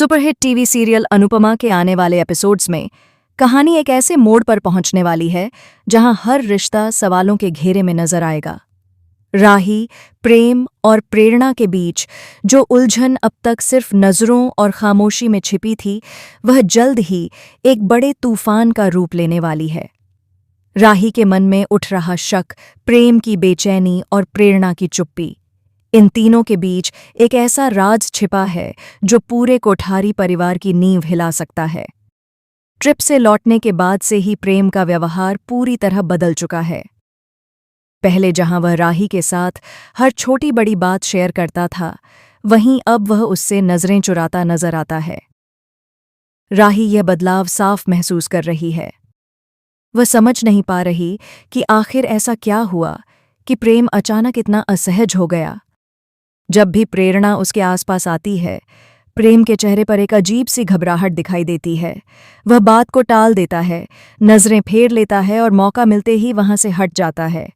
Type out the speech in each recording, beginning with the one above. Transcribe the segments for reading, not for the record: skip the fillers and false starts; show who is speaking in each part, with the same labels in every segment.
Speaker 1: Superhit TV serial Anupama के आने वाले एपिसोड्स में कहानी एक ऐसे मोड़ पर पहुंचने वाली है जहां हर रिश्ता सवालों के घेरे में नजर आएगा। राही, प्रेम और प्रेरणा के बीच जो उलझन अब तक सिर्फ नजरों और खामोशी में छिपी थी, वह जल्द ही एक बड़े तूफान का रूप लेने वाली है। राही के मन में उठ रहा शक, प्रेम की बेचैनी और प्रेरणा की चुप्पी, इन तीनों के बीच एक ऐसा राज छिपा है जो पूरे कोठारी परिवार की नींव हिला सकता है। ट्रिप से लौटने के बाद से ही प्रेम का व्यवहार पूरी तरह बदल चुका है। पहले जहां वह राही के साथ हर छोटी बड़ी बात शेयर करता था, वहीं अब वह उससे नजरें चुराता नजर आता है। राही यह बदलाव साफ महसूस कर रही है। वह समझ नहीं पा रही कि आखिर ऐसा क्या हुआ कि प्रेम अचानक इतना असहज हो गया। जब भी प्रेरणा उसके आसपास आती है, प्रेम के चेहरे पर एक अजीब सी घबराहट दिखाई देती है। वह बात को टाल देता है, नजरें फेर लेता है और मौका मिलते ही वहां से हट जाता है।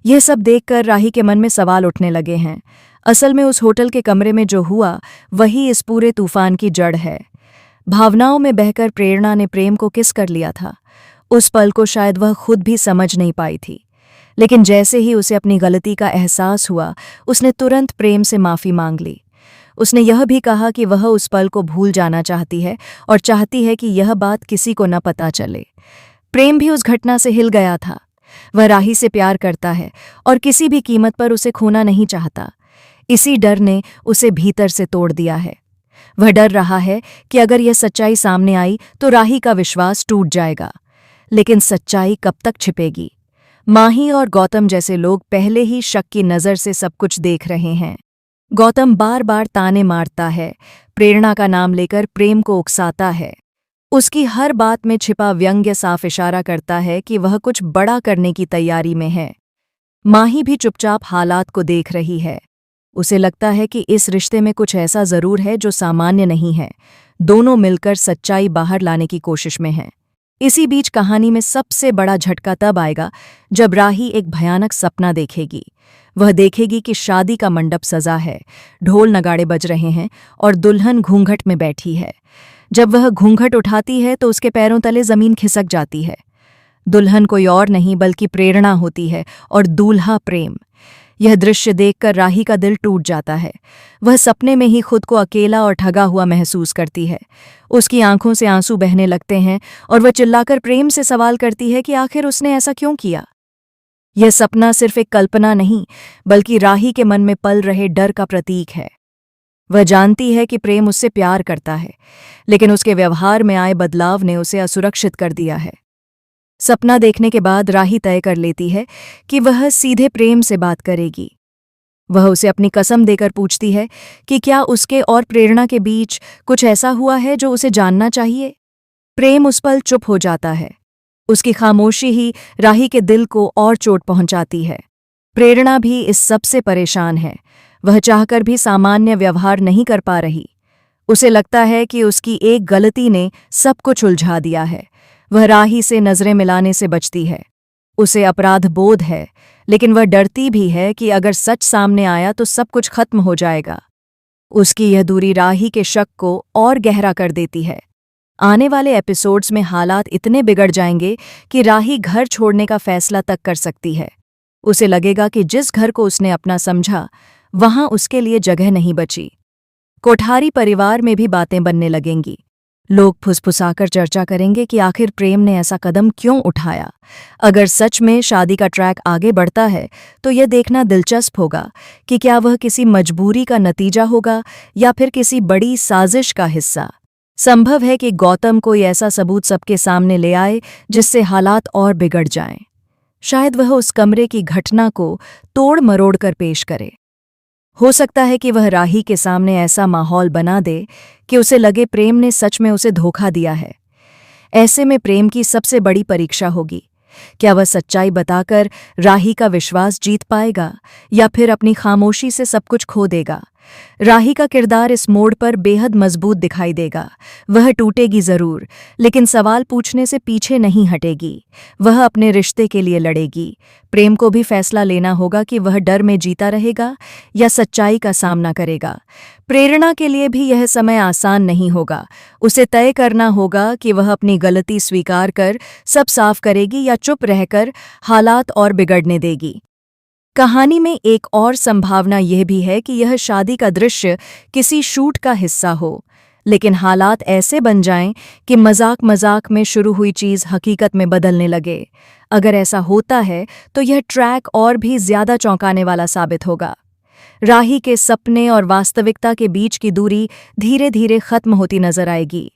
Speaker 1: यह सब देखकर राही के मन में सवाल उठने लगे हैं। असल में उस होटल के कमरे में जो हुआ, वही इस पूरे तूफान की जड़ है। भावनाओं में बहकर प्रेरणा ने प्रेम को किस कर लिया था। उस पल को शायद वह खुद भी समझ नहीं पाई थी, लेकिन जैसे ही उसे अपनी गलती का एहसास हुआ, उसने तुरंत प्रेम से माफी मांग ली। उसने यह भी कहा कि वह उस पल को भूल जाना चाहती है और चाहती है कि यह बात किसी को न पता चले। प्रेम भी उस घटना से हिल गया था। वह राही से प्यार करता है और किसी भी कीमत पर उसे खोना नहीं चाहता। इसी डर ने उसे भीतर से तोड़ दिया है। वह डर रहा है कि अगर यह सच्चाई सामने आई तो राही का विश्वास टूट जाएगा। लेकिन सच्चाई कब तक छिपेगी? माही और गौतम जैसे लोग पहले ही शक की नज़र से सब कुछ देख रहे हैं। गौतम बार बार ताने मारता है, प्रेरणा का नाम लेकर प्रेम को उकसाता है। उसकी हर बात में छिपा व्यंग्य साफ इशारा करता है कि वह कुछ बड़ा करने की तैयारी में है। माही भी चुपचाप हालात को देख रही है। उसे लगता है कि इस रिश्ते में कुछ ऐसा जरूर है जो सामान्य नहीं है। दोनों मिलकर सच्चाई बाहर लाने की कोशिश में हैं। इसी बीच कहानी में सबसे बड़ा झटका तब आएगा जब राही एक भयानक सपना देखेगी। वह देखेगी कि शादी का मंडप सजा है, ढोल नगाड़े बज रहे हैं और दुल्हन घूंघट में बैठी है। जब वह घूंघट उठाती है तो उसके पैरों तले जमीन खिसक जाती है। दुल्हन कोई और नहीं बल्कि प्रेरणा होती है और दूल्हा प्रेम। यह दृश्य देखकर राही का दिल टूट जाता है। वह सपने में ही खुद को अकेला और ठगा हुआ महसूस करती है। उसकी आंखों से आंसू बहने लगते हैं और वह चिल्लाकर प्रेम से सवाल करती है कि आखिर उसने ऐसा क्यों किया। यह सपना सिर्फ एक कल्पना नहीं, बल्कि राही के मन में पल रहे डर का प्रतीक है। वह जानती है कि प्रेम उससे प्यार करता है, लेकिन उसके व्यवहार में आए बदलाव ने उसे असुरक्षित कर दिया है। सपना देखने के बाद राही तय कर लेती है कि वह सीधे प्रेम से बात करेगी। वह उसे अपनी कसम देकर पूछती है कि क्या उसके और प्रेरणा के बीच कुछ ऐसा हुआ है जो उसे जानना चाहिए। प्रेम उस पल चुप हो जाता है। उसकी खामोशी ही राही के दिल को और चोट पहुंचाती है। प्रेरणा भी इस सब से परेशान है। वह चाहकर भी सामान्य व्यवहार नहीं कर पा रही। उसे लगता है कि उसकी एक गलती ने सब कुछ उलझा दिया है। वह राही से नजरें मिलाने से बचती है। उसे अपराध बोध है, लेकिन वह डरती भी है कि अगर सच सामने आया तो सब कुछ खत्म हो जाएगा। उसकी यह दूरी राही के शक को और गहरा कर देती है। आने वाले एपिसोड्स में हालात इतने बिगड़ जाएंगे कि राही घर छोड़ने का फैसला तक कर सकती है। उसे लगेगा कि जिस घर को उसने अपना समझा, वहां उसके लिए जगह नहीं बची। कोठारी परिवार में भी बातें बनने लगेंगी। लोग फुसफुसाकर चर्चा करेंगे कि आखिर प्रेम ने ऐसा कदम क्यों उठाया। अगर सच में शादी का ट्रैक आगे बढ़ता है तो यह देखना दिलचस्प होगा कि क्या वह किसी मजबूरी का नतीजा होगा या फिर किसी बड़ी साजिश का हिस्सा। संभव है कि गौतम कोई ऐसा सबूत सबके सामने ले आए जिससे हालात और बिगड़ जाएं। शायद वह उस कमरे की घटना को तोड़ मरोड़ कर पेश करे। हो सकता है कि वह राही के सामने ऐसा माहौल बना दे कि उसे लगे प्रेम ने सच में उसे धोखा दिया है। ऐसे में प्रेम की सबसे बड़ी परीक्षा होगी। क्या वह सच्चाई बताकर राही का विश्वास जीत पाएगा या फिर अपनी खामोशी से सब कुछ खो देगा। राही का किरदार इस मोड़ पर बेहद मजबूत दिखाई देगा। वह टूटेगी जरूर, लेकिन सवाल पूछने से पीछे नहीं हटेगी। वह अपने रिश्ते के लिए लड़ेगी। प्रेम को भी फैसला लेना होगा कि वह डर में जीता रहेगा या सच्चाई का सामना करेगा। प्रेरणा के लिए भी यह समय आसान नहीं होगा। उसे तय करना होगा कि वह अपनी गलती स्वीकार कर सब साफ करेगी या चुप रहकर हालात और बिगड़ने देगी। कहानी में एक और संभावना यह भी है कि यह शादी का दृश्य किसी शूट का हिस्सा हो, लेकिन हालात ऐसे बन जाएं कि मजाक मजाक में शुरू हुई चीज हकीकत में बदलने लगे। अगर ऐसा होता है तो यह ट्रैक और भी ज्यादा चौंकाने वाला साबित होगा। राही के सपने और वास्तविकता के बीच की दूरी धीरे धीरे खत्म होती नजर आएगी।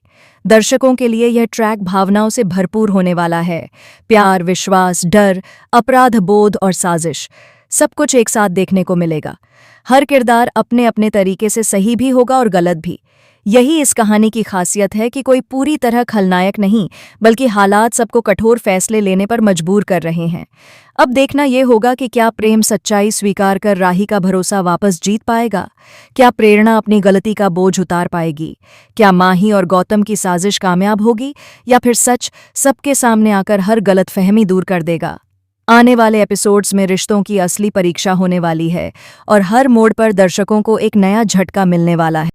Speaker 1: दर्शकों के लिए यह ट्रैक भावनाओं से भरपूर होने वाला है। प्यार, विश्वास, डर, अपराध बोध और साजिश, सब कुछ एक साथ देखने को मिलेगा। हर किरदार अपने अपने तरीके से सही भी होगा और गलत भी। यही इस कहानी की खासियत है कि कोई पूरी तरह खलनायक नहीं, बल्कि हालात सबको कठोर फैसले लेने पर मजबूर कर रहे हैं। अब देखना यह होगा कि क्या प्रेम सच्चाई स्वीकार कर राही का भरोसा वापस जीत पाएगा? क्या प्रेरणा अपनी गलती का बोझ उतार पाएगी? क्या माही और गौतम की साजिश कामयाब होगी, या फिर सच सबके सामने आकर हर गलतफहमी दूर कर देगा? आने वाले एपिसोड्स में रिश्तों की असली परीक्षा होने वाली है और हर मोड़ पर दर्शकों को एक नया झटका मिलने वाला है।